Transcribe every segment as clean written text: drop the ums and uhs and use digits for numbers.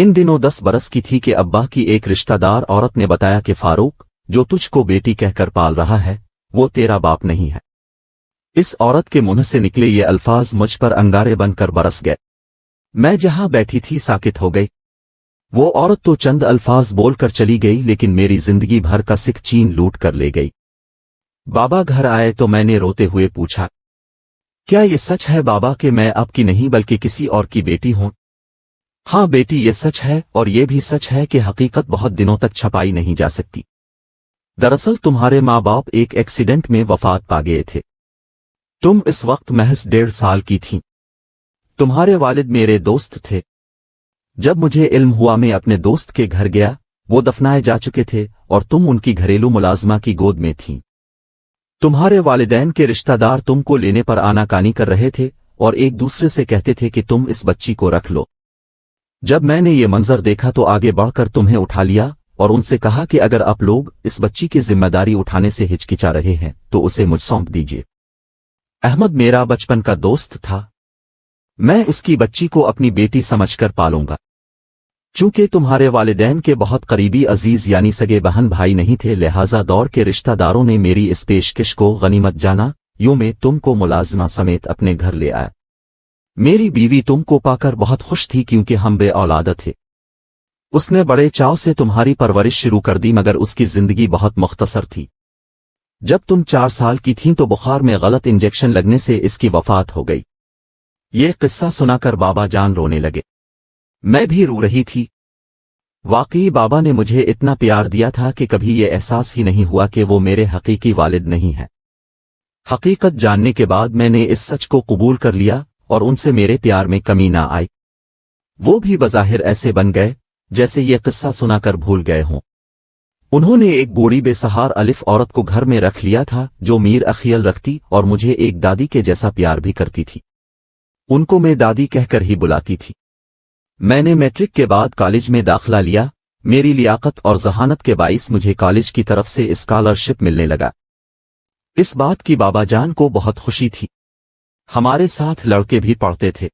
इन दिनों 10 बरस की थी कि अब्बा की एक रिश्तेदार औरत ने बताया कि फारूक, जो तुझको बेटी कहकर पाल रहा है, वो तेरा बाप नहीं है। इस औरत के मुंह से निकले ये अल्फाज मुझ पर अंगारे बनकर बरस गए। मैं जहां बैठी थी साकित हो गई। वो औरत तो चंद अल्फाज बोलकर चली गई, लेकिन मेरी जिंदगी भर का सिख चीन लूट कर ले गई। बाबा घर आए तो मैंने रोते हुए पूछा, क्या ये सच है बाबा कि मैं आपकी नहीं बल्कि किसी और की बेटी हूं? हाँ बेटी, ये सच है, और ये भी सच है कि हकीकत बहुत दिनों तक छपाई नहीं जा सकती। दरअसल तुम्हारे माँ बाप एक एक्सीडेंट में वफात पा गए थे। तुम इस वक्त महज 1.5 साल की थीं। तुम्हारे वालिद मेरे दोस्त थे। जब मुझे इल्म हुआ मैं अपने दोस्त के घर गया, वो दफनाए जा चुके थे और तुम उनकी घरेलू मुलाजमा की गोद में थीं। तुम्हारे वालिदैन के रिश्तेदार तुमको लेने पर आनाकानी कर रहे थे और एक दूसरे से कहते थे कि तुम इस बच्ची को रख लो। जब मैंने ये मंजर देखा तो आगे बढ़कर तुम्हें उठा लिया और उनसे कहा कि अगर आप लोग इस बच्ची की जिम्मेदारी उठाने से हिचकिचा रहे हैं तो उसे मुझ सौंप दीजिए। अहमद मेरा बचपन का दोस्त था। मैं उसकी बच्ची को अपनी बेटी समझकर पालूंगा। चूंकि तुम्हारे वालिदैन के बहुत करीबी अजीज यानी सगे बहन भाई नहीं थे, लिहाजा दौर के रिश्तेदारों ने मेरी इस पेशकश को गनीमत जाना। यूं मैं तुमको मुलाजमा समेत अपने घर ले आया। मेरी बीवी तुमको पाकर बहुत खुश थी क्योंकि हम बे औलाद थे। उसने बड़े चाव से तुम्हारी परवरिश शुरू कर दी, मगर उसकी जिंदगी बहुत मुख्तसर थी। जब तुम 4 साल की थीं तो बुखार में गलत इंजेक्शन लगने से इसकी वफात हो गई। ये किस्सा सुनाकर बाबा जान रोने लगे। मैं भी रो रही थी। वाकई बाबा ने मुझे इतना प्यार दिया था कि कभी ये एहसास ही नहीं हुआ कि वो मेरे हकीकी वालिद नहीं है। हकीकत जानने के बाद मैंने इस सच को कबूल कर लिया और उनसे मेरे प्यार में कमी ना आई। वो भी बज़ाहिर ऐसे बन गए जैसे ये किस्सा सुनाकर भूल गए हों। उन्होंने एक बूढ़ी बेसहार अलिफ औरत को घर में रख लिया था जो मीर अखियल रखती और मुझे एक दादी के जैसा प्यार भी करती थी। उनको मैं दादी कहकर ही बुलाती थी। मैंने मैट्रिक के बाद कॉलेज में दाखिला लिया। मेरी लियाकत और जहानत के बाइस मुझे कॉलेज की तरफ से स्कॉलरशिप मिलने लगा। इस बात की बाबा जान को बहुत खुशी थी। हमारे साथ लड़के भी पढ़ते थे।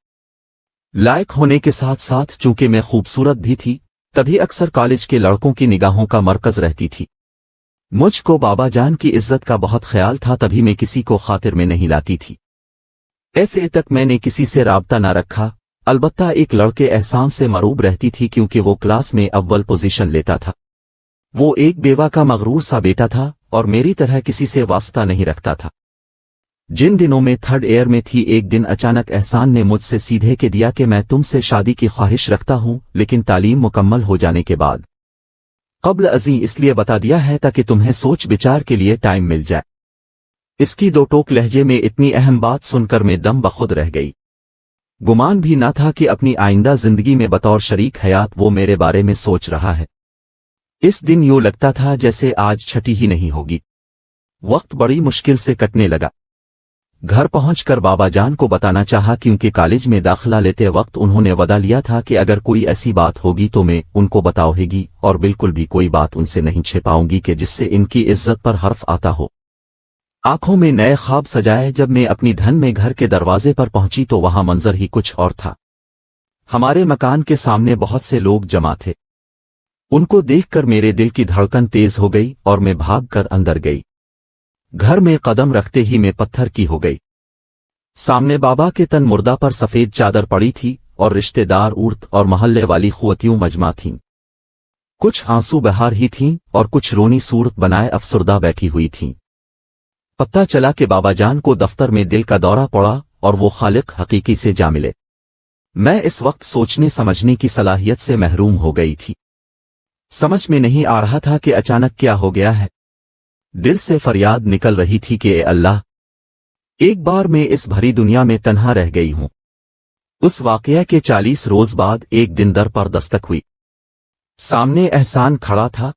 लायक होने के साथ साथ चूंकि मैं खूबसूरत भी थी, तभी अक्सर कॉलेज के लड़कों की निगाहों का मरकज रहती थी। मुझको बाबा जान की इज्जत का बहुत ख्याल था, तभी मैं किसी को खातिर में नहीं लाती थी। FA तक मैंने किसी से राबता ना रखा। अलबत्ता एक लड़के एहसान से मरूब रहती थी क्योंकि वो क्लास में अव्वल पोजीशन लेता था। वो एक बेवा का मगरूर सा बेटा था और मेरी तरह किसी से वास्ता नहीं रखता था। जिन दिनों में 3rd ईयर में थी, एक दिन अचानक एहसान ने मुझसे सीधे के दिया कि मैं तुमसे शादी की ख्वाहिश रखता हूं, लेकिन तालीम मुकम्मल हो जाने के बाद। क़ब्ल अज़ीं इसलिए बता दिया है ताकि तुम्हें सोच विचार के लिए टाइम मिल जाए। इसकी दो टोक लहजे में इतनी अहम बात सुनकर मैं दम बखुद रह गई। गुमान भी ना था कि अपनी आइंदा जिंदगी में बतौर शरीक हयात वो मेरे बारे में सोच रहा है। इस दिन यूं लगता था जैसे आज छठी ही नहीं होगी। वक्त बड़ी मुश्किल से कटने लगा। घर पहुंचकर बाबा जान को बताना चाहा क्योंकि कॉलेज में दाखिला लेते वक्त उन्होंने वदा लिया था कि अगर कोई ऐसी बात होगी तो मैं उनको बताऊंगी और बिल्कुल भी कोई बात उनसे नहीं छिपाऊंगी कि जिससे इनकी इज्जत पर हर्फ आता हो। आंखों में नए ख्वाब सजाए जब मैं अपनी धन में घर के दरवाजे पर पहुंची तो वहां मंजर ही कुछ और था। हमारे मकान के सामने बहुत से लोग जमा थे। उनको देखकर मेरे दिल की धड़कन तेज हो गई और मैं भागकर अंदर गई। घर में कदम रखते ही मैं पत्थर की हो गई। सामने बाबा के तन मुर्दा पर सफेद चादर पड़ी थी और रिश्तेदार उर्त और मोहल्ले वाली खुवतियों मजमा थीं। कुछ आंसू बहार ही थीं और कुछ रोनी सूरत बनाए अफसुर्दा बैठी हुई थीं। पता चला कि बाबा जान को दफ्तर में दिल का दौरा पड़ा और वो खालिक हकीकी से जा मिले। मैं इस वक्त सोचने समझने की सलाहियत से महरूम हो गई थी। समझ में नहीं आ रहा था कि अचानक क्या हो गया है। दिल से फरियाद निकल रही थी कि ए अल्लाह, एक बार मैं इस भरी दुनिया में तन्हा रह गई हूं। उस वाकया के 40 रोज बाद एक दिन दर पर दस्तक हुई। सामने एहसान खड़ा था।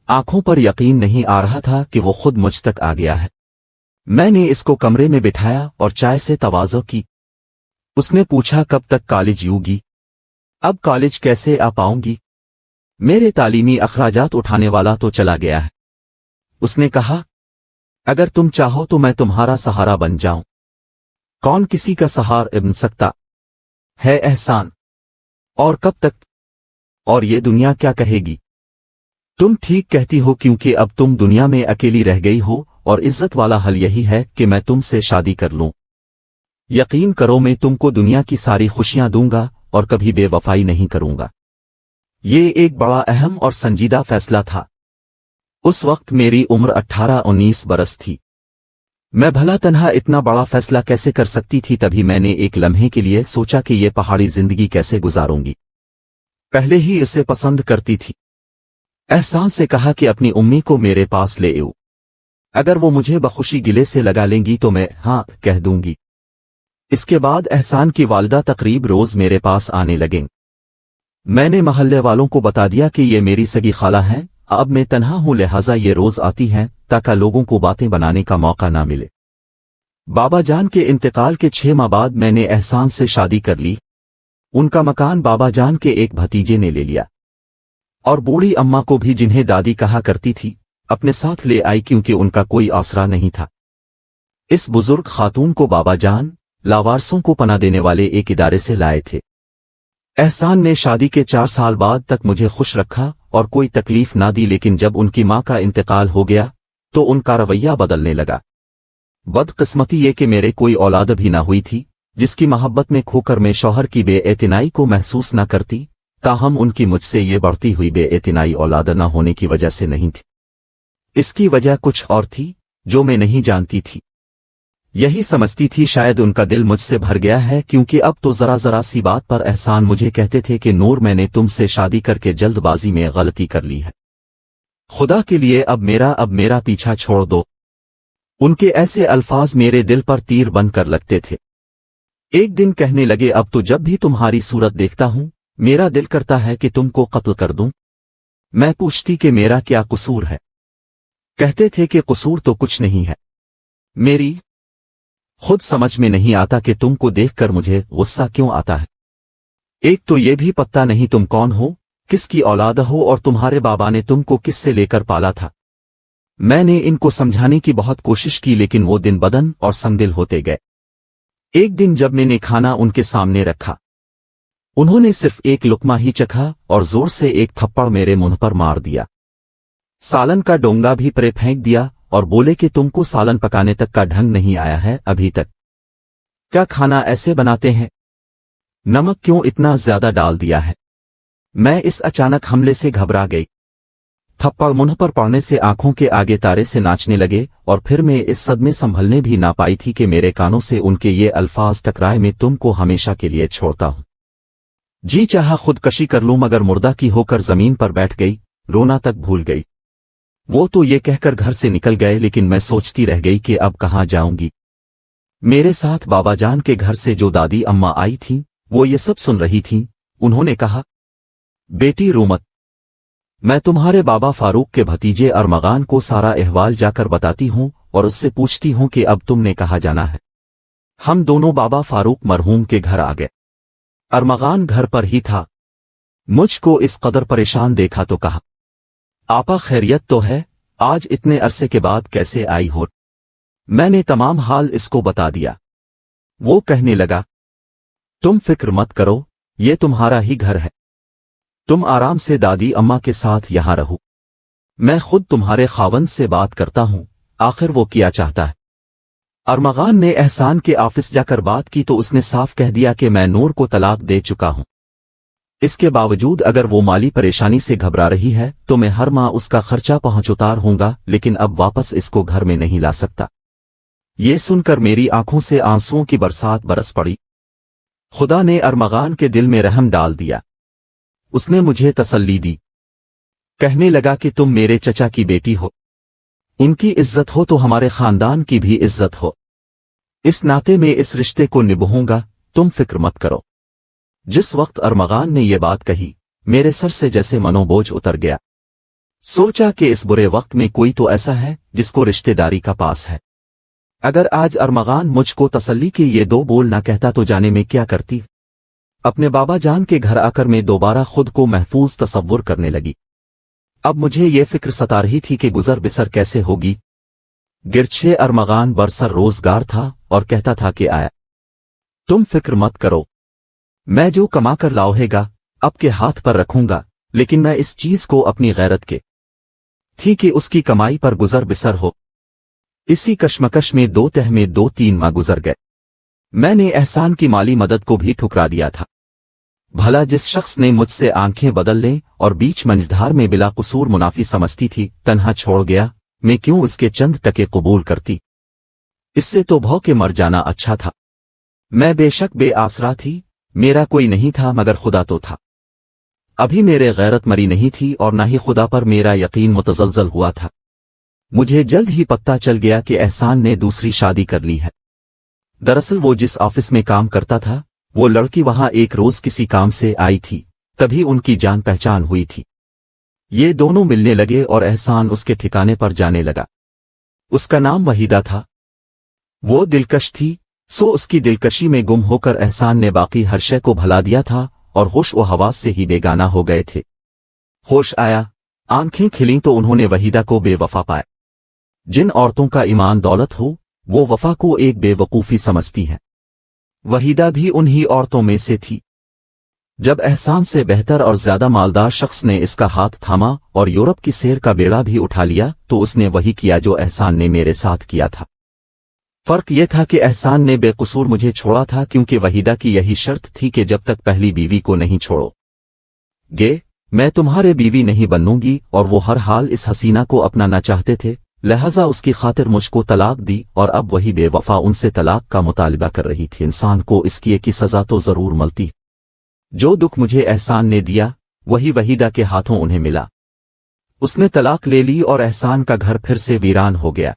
आंखों पर यकीन नहीं आ रहा था कि वो खुद मुझ तक आ गया है। मैंने इसको कमरे में बिठाया और चाय से तवाज़ो की। उसने पूछा, कब तक कॉलेज यूगी? अब कॉलेज कैसे आ पाऊंगी? मेरे तालीमी अखराजात उठाने वाला तो चला गया है। उसने कहा, अगर तुम चाहो तो मैं तुम्हारा सहारा बन जाऊं। कौन किसी का सहारा बन सकता है एहसान? और कब तक? और ये दुनिया क्या कहेगी? तुम ठीक कहती हो, क्योंकि अब तुम दुनिया में अकेली रह गई हो और इज्जत वाला हल यही है कि मैं तुमसे शादी कर लूं। यकीन करो, मैं तुमको दुनिया की सारी खुशियां दूंगा और कभी बेवफाई नहीं करूंगा। ये एक बड़ा अहम और संजीदा फैसला था। उस वक्त मेरी उम्र 18-19 बरस थी। मैं भला तन्हा इतना बड़ा फैसला कैसे कर सकती थी? तभी मैंने एक लम्हे के लिए सोचा कि ये पहाड़ी जिंदगी कैसे गुजारूंगी। पहले ही इसे पसंद करती थी। एहसान से कहा कि अपनी उम्मी को मेरे पास ले आओ। अगर वो मुझे बखुशी गिले से लगा लेंगी तो मैं हाँ कह दूंगी। इसके बाद एहसान की वालिदा तकरीब रोज मेरे पास आने लगें। मैंने मोहल्ले वालों को बता दिया कि ये मेरी सगी खाला हैं। अब मैं तन्हा हूं, लिहाजा ये रोज आती हैं ताकि लोगों को बातें बनाने का मौका ना मिले। बाबा जान के इंतकाल के 6 माह बाद मैंने एहसान से शादी कर ली। उनका मकान बाबा जान के एक भतीजे ने ले लिया और बूढ़ी अम्मा को भी, जिन्हें दादी कहा करती थी, अपने साथ ले आई, क्योंकि उनका कोई आसरा नहीं था। इस बुजुर्ग खातून को बाबा जान लावारसों को पनाह देने वाले एक इदारे से लाए थे। एहसान ने शादी के 4 साल बाद तक मुझे खुश रखा और कोई तकलीफ ना दी, लेकिन जब उनकी मां का इंतकाल हो गया तो उनका रवैया बदलने लगा। बदकिस्मती ये कि मेरे कोई औलाद भी ना हुई थी, जिसकी मोहब्बत में खोकर मैं शौहर की बेएतनाई को महसूस न करती। ताहम उनकी मुझसे ये बढ़ती हुई बेएतनाई औलाद न होने की वजह से नहीं थी। इसकी वजह कुछ और थी जो मैं नहीं जानती थी। यही समझती थी शायद उनका दिल मुझसे भर गया है, क्योंकि अब तो जरा सी बात पर एहसान मुझे कहते थे कि नूर, मैंने तुमसे शादी करके जल्दबाजी में गलती कर ली है। खुदा के लिए अब मेरा पीछा छोड़ दो। उनके ऐसे अल्फाज मेरे दिल पर तीर बनकर लगते थे। एक दिन कहने लगे, अब तो जब भी तुम्हारी सूरत देखता हूं मेरा दिल करता है कि तुमको कत्ल कर दूं। मैं पूछती कि मेरा क्या कसूर है? कहते थे कि कसूर तो कुछ नहीं है। मेरी खुद समझ में नहीं आता कि तुमको देखकर मुझे गुस्सा क्यों आता है। एक तो ये भी पता नहीं तुम कौन हो, किसकी औलाद हो और तुम्हारे बाबा ने तुमको किससे लेकर पाला था। मैंने इनको समझाने की बहुत कोशिश की, लेकिन वो दिन बदन और संगदिल होते गए। एक दिन जब मैंने खाना उनके सामने रखा, उन्होंने सिर्फ एक लुकमा ही चखा और जोर से एक थप्पड़ मेरे मुंह पर मार दिया। सालन का डोंगा भी परे फेंक दिया और बोले कि तुमको सालन पकाने तक का ढंग नहीं आया है अभी तक। क्या खाना ऐसे बनाते हैं? नमक क्यों इतना ज्यादा डाल दिया है? मैं इस अचानक हमले से घबरा गई। थप्पड़ मुंह पर पड़ने से आंखों के आगे तारे से नाचने लगे और फिर मैं इस सदमे संभलने भी ना पाई थी कि मेरे कानों से उनके ये अल्फाज टकराए, मैं तुमको हमेशा के लिए छोड़ता हूं। जी चाहा खुदकशी कर लूं, मगर मुर्दा की होकर जमीन पर बैठ गई, रोना तक भूल गई। वो तो ये कहकर घर से निकल गए, लेकिन मैं सोचती रह गई कि अब कहां जाऊंगी। मेरे साथ बाबा जान के घर से जो दादी अम्मा आई थीं, वो ये सब सुन रही थीं। उन्होंने कहा, बेटी रो मत, मैं तुम्हारे बाबा फारूक के भतीजे अरमगान को सारा अहवाल जाकर बताती हूं और उससे पूछती हूं कि अब तुमने कहाँ जाना है। हम दोनों बाबा फारूक मरहूम के घर आ गए। अरमगान घर पर ही था। मुझको इस कदर परेशान देखा तो कहा, आपा खैरियत तो है? आज इतने अरसे के बाद कैसे आई हो? मैंने तमाम हाल इसको बता दिया। वो कहने लगा, तुम फिक्र मत करो, ये तुम्हारा ही घर है। तुम आराम से दादी अम्मा के साथ यहां रहो। मैं खुद तुम्हारे खावंद से बात करता हूं, आखिर वो क्या चाहता है। अरमगान ने एहसान के ऑफिस जाकर बात की तो उसने साफ कह दिया कि मैं नूर को तलाक दे चुका हूं। इसके बावजूद अगर वो माली परेशानी से घबरा रही है तो मैं हर माह उसका खर्चा पहुंचुतार होऊंगा, लेकिन अब वापस इसको घर में नहीं ला सकता। ये सुनकर मेरी आंखों से आंसुओं की बरसात बरस पड़ी। खुदा ने अरमगान के दिल में रहम डाल दिया। उसने मुझे तसल्ली दी। कहने लगा कि तुम मेरे चचा की बेटी हो, उनकी इज्जत हो तो हमारे खानदान की भी इज्जत हो। इस नाते में इस रिश्ते को निभाऊंगा, तुम फिक्र मत करो। जिस वक्त अरमगान ने ये बात कही, मेरे सर से जैसे मनोबोझ उतर गया। सोचा कि इस बुरे वक्त में कोई तो ऐसा है जिसको रिश्तेदारी का पास है। अगर आज अरमगान मुझको तसल्ली के ये 2 बोल ना कहता तो जाने में क्या करती। अपने बाबा जान के घर आकर मैं दोबारा खुद को महफूज तसव्वुर करने लगी। अब मुझे ये फिक्र सता रही थी कि गुजर बिसर कैसे होगी। गिरछे अरमगान बरसर रोजगार था और कहता था कि आया, तुम फिक्र मत करो, मैं जो कमा कर लाओहेगा अब के हाथ पर रखूंगा, लेकिन मैं इस चीज को अपनी गैरत के थी कि उसकी कमाई पर गुजर बिसर हो। इसी कश्मकश में 2-3 माह गुजर गए। मैंने एहसान की माली मदद को भी ठुकरा दिया था। भला जिस शख्स ने मुझसे आंखें बदल लें और बीच मंझधार में बिला कसूर मुनाफी समझती थी तन्हा छोड़ गया, मैं क्यों उसके चंद टके कबूल करती। इससे तो भौ के मर जाना अच्छा था। मैं बेशक बेआसरा थी, मेरा कोई नहीं था मगर खुदा तो था। अभी मेरे गैरत मरी नहीं थी और न ही खुदा पर मेरा यकीन मुतजलजल हुआ था। मुझे जल्द ही पता चल गया कि एहसान ने दूसरी शादी कर ली है। दरअसल वो जिस ऑफिस में काम करता था, वो लड़की वहां एक रोज किसी काम से आई थी, तभी उनकी जान पहचान हुई थी। ये दोनों मिलने लगे और एहसान उसके ठिकाने पर जाने लगा। उसका नाम वहीदा था। वो दिलकश थी, सो उसकी दिलकशी में गुम होकर एहसान ने बाकी हर शय को भुला दिया था और होश व हवास से ही बेगाना हो गए थे। होश आया, आंखें खिलीं तो उन्होंने वहीदा को बेवफा पाया। जिन औरतों का ईमान दौलत हो, वो वफा को एक बेवकूफ़ी समझती हैं। वहीदा भी उन्हीं औरतों में से थी। जब एहसान से बेहतर और ज्यादा मालदार शख्स ने इसका हाथ थामा और यूरोप की सैर का बेड़ा भी उठा लिया, तो उसने वही किया जो एहसान ने मेरे साथ किया था। फर्क यह था कि एहसान ने बेकसूर मुझे छोड़ा था, क्योंकि वहीदा की यही शर्त थी कि जब तक पहली बीवी को नहीं छोड़ोगे मैं तुम्हारे बीवी नहीं बनूंगी, और वो हर हाल इस हसीना को अपनाना चाहते थे। लिहाजा उसकी खातिर मुझको तलाक दी और अब वही बेवफा उनसे तलाक का मुतालिबा कर रही थी। इंसान को इसकी एक सजा तो जरूर मिलती। जो दुख मुझे एहसान ने दिया वही वहीदा के हाथों उन्हें मिला। उसने तलाक ले ली और एहसान का घर फिर से वीरान हो गया।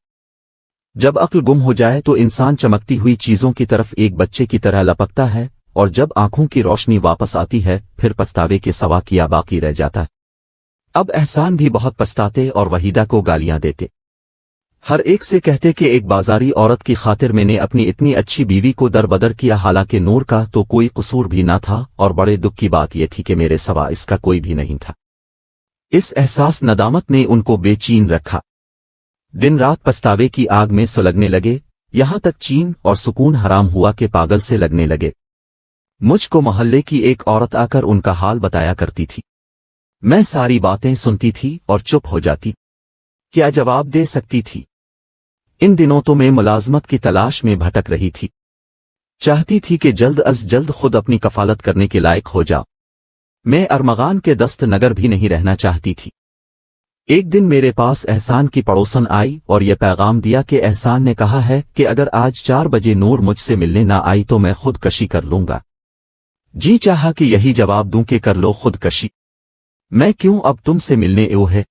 जब अक्ल गुम हो जाए तो इंसान चमकती हुई चीजों की तरफ एक बच्चे की तरह लपकता है, और जब आंखों की रोशनी वापस आती है फिर पछतावे के सवा किया बाकी रह जाता है। अब एहसान भी बहुत पछताते और वहीदा को गालियां देते। हर एक से कहते कि एक बाजारी औरत की खातिर मैंने अपनी इतनी अच्छी बीवी को दरबदर किया, हालांकि नूर का तो कोई कसूर भी ना था, और बड़े दुख की बात यह थी कि मेरे सवा इसका कोई भी नहीं था। इस एहसास नदामत ने उनको बेचैन रखा। दिन रात पछतावे की आग में सुलगने लगे, यहां तक चैन और सुकून हराम हुआ कि पागल से लगने लगे। मुझको मोहल्ले की एक औरत आकर उनका हाल बताया करती थी। मैं सारी बातें सुनती थी और चुप हो जाती। क्या जवाब दे सकती थी? इन दिनों तो मैं मुलाजमत की तलाश में भटक रही थी। चाहती थी कि जल्द अज जल्द खुद अपनी कफालत करने के लायक हो जाऊं। मैं अरमगान के दस्त नगर भी नहीं रहना चाहती थी। एक दिन मेरे पास एहसान की पड़ोसन आई और यह पैगाम दिया कि एहसान ने कहा है कि अगर आज 4 बजे नूर मुझसे मिलने ना आई तो मैं खुदकशी कर लूंगा। जी चाहा कि यही जवाब दूं कि कर लो खुदकशी। मैं क्यों अब तुमसे मिलने एओ है?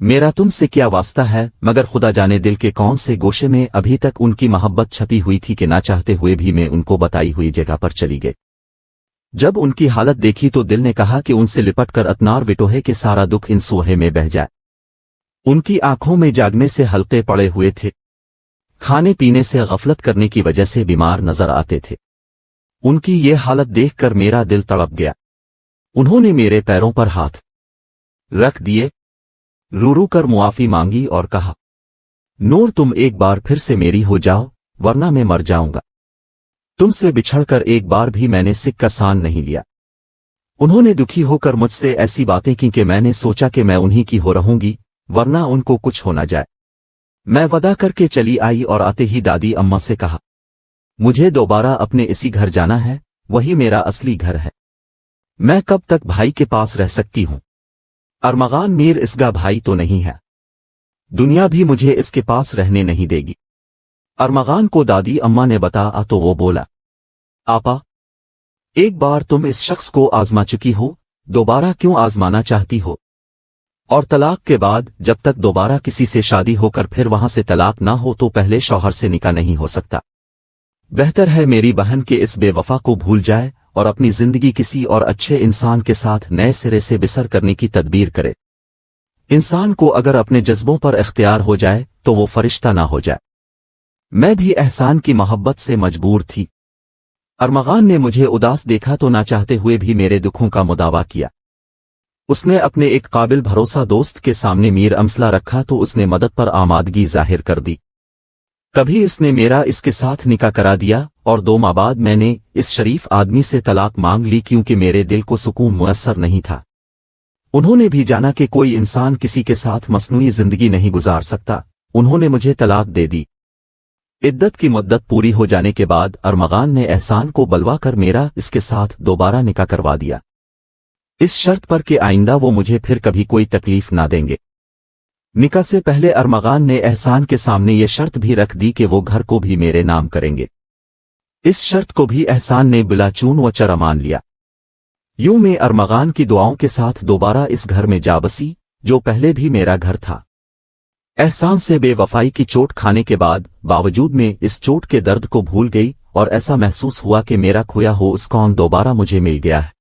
मेरा तुमसे क्या वास्ता है? मगर खुदा जाने दिल के कौन से गोशे में अभी तक उनकी मोहब्बत छपी हुई थी कि ना चाहते हुए भी मैं उनको बताई हुई जगह पर चली गई। जब उनकी हालत देखी तो दिल ने कहा कि उनसे लिपट कर अतनार बिटोहे के सारा दुख इन सोहे में बह जाए। उनकी आंखों में जागने से हल्के पड़े हुए थे, खाने पीने से गफलत करने की वजह से बीमार नजर आते थे। उनकी ये हालत देखकर मेरा दिल तड़प गया। उन्होंने मेरे पैरों पर हाथ रख दिए, रू कर मुआफी मांगी और कहा, नूर तुम एक बार फिर से मेरी हो जाओ वरना मैं मर जाऊंगा। तुमसे बिछड़कर एक बार भी मैंने सिक्का सान नहीं लिया। उन्होंने दुखी होकर मुझसे ऐसी बातें की कि मैंने सोचा कि मैं उन्हीं की हो रहूंगी वरना उनको कुछ हो ना जाए। मैं वदा करके चली आई और आते ही दादी अम्मा से कहा, मुझे दोबारा अपने इसी घर जाना है, वही मेरा असली घर है। मैं कब तक भाई के पास रह सकती हूं? अरमगान मीर इसका भाई तो नहीं है, दुनिया भी मुझे इसके पास रहने नहीं देगी। अरमगान को दादी अम्मा ने बताया तो वो बोला, आपा, एक बार तुम इस शख्स को आजमा चुकी हो, दोबारा क्यों आजमाना चाहती हो? और तलाक के बाद जब तक दोबारा किसी से शादी होकर फिर वहां से तलाक ना हो तो पहले शौहर से निकाह नहीं हो सकता। बेहतर है मेरी बहन के इस बेवफा को भूल जाए और अपनी जिंदगी किसी और अच्छे इंसान के साथ नए सिरे से बिसर करने की तदबीर करे। इंसान को अगर अपने जज्बों पर इख्तियार हो जाए तो वो फरिश्ता ना हो जाए। मैं भी एहसान की मोहब्बत से मजबूर थी। अरमगान ने मुझे उदास देखा तो ना चाहते हुए भी मेरे दुखों का मुदावा किया। उसने अपने एक काबिल भरोसा दोस्त के सामने मीर अमसला रखा तो उसने मदद पर आमादगी जाहिर कर दी। तभी इसने मेरा इसके साथ निकाह करा दिया और 2 माह बाद मैंने इस शरीफ आदमी से तलाक मांग ली, क्योंकि मेरे दिल को सुकून मुयस्सर नहीं था। उन्होंने भी जाना कि कोई इंसान किसी के साथ मसनूई जिंदगी नहीं गुजार सकता। उन्होंने मुझे तलाक दे दी। इद्दत की मुद्दत पूरी हो जाने के बाद अरमगान ने एहसान को बलवा कर मेरा इसके साथ दोबारा निकाह करवा दिया, इस शर्त पर कि आइंदा वो मुझे फिर कभी कोई तकलीफ ना देंगे। निकाह से पहले अरमगान ने एहसान के सामने ये शर्त भी रख दी कि वो घर को भी मेरे नाम करेंगे। इस शर्त को भी एहसान ने बिला चून व चरा मान लिया। यूं मैं अरमगान की दुआओं के साथ दोबारा इस घर में जा बसी, जो पहले भी मेरा घर था। एहसान से बेवफाई की चोट खाने के बाद बावजूद में इस चोट के दर्द को भूल गई और ऐसा महसूस हुआ कि मेरा खोया हो उस कौन दोबारा मुझे मिल गया है।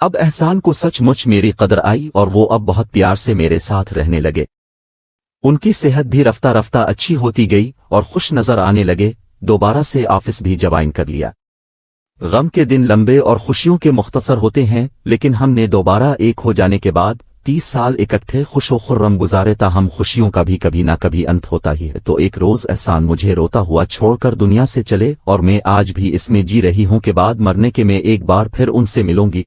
अब एहसान को सचमुच मेरी कदर आई और वो अब बहुत प्यार से मेरे साथ रहने लगे। उनकी सेहत भी रफ्ता रफ्ता अच्छी होती गई और खुश नजर आने लगे। दोबारा से ऑफिस भी ज्वाइन कर लिया। गम के दिन लंबे और खुशियों के मुख्तसर होते हैं, लेकिन हमने दोबारा एक हो जाने के बाद 30 साल इकट्ठे खुशो खुर्रम गुजारे। ताहम खुशियों का भी कभी ना कभी अंत होता ही है। तो एक रोज एहसान मुझे रोता हुआ छोड़कर दुनिया से चले और मैं आज भी इसमें जी रही हूं कि बाद मरने के मैं एक बार फिर उनसे मिलूंगी।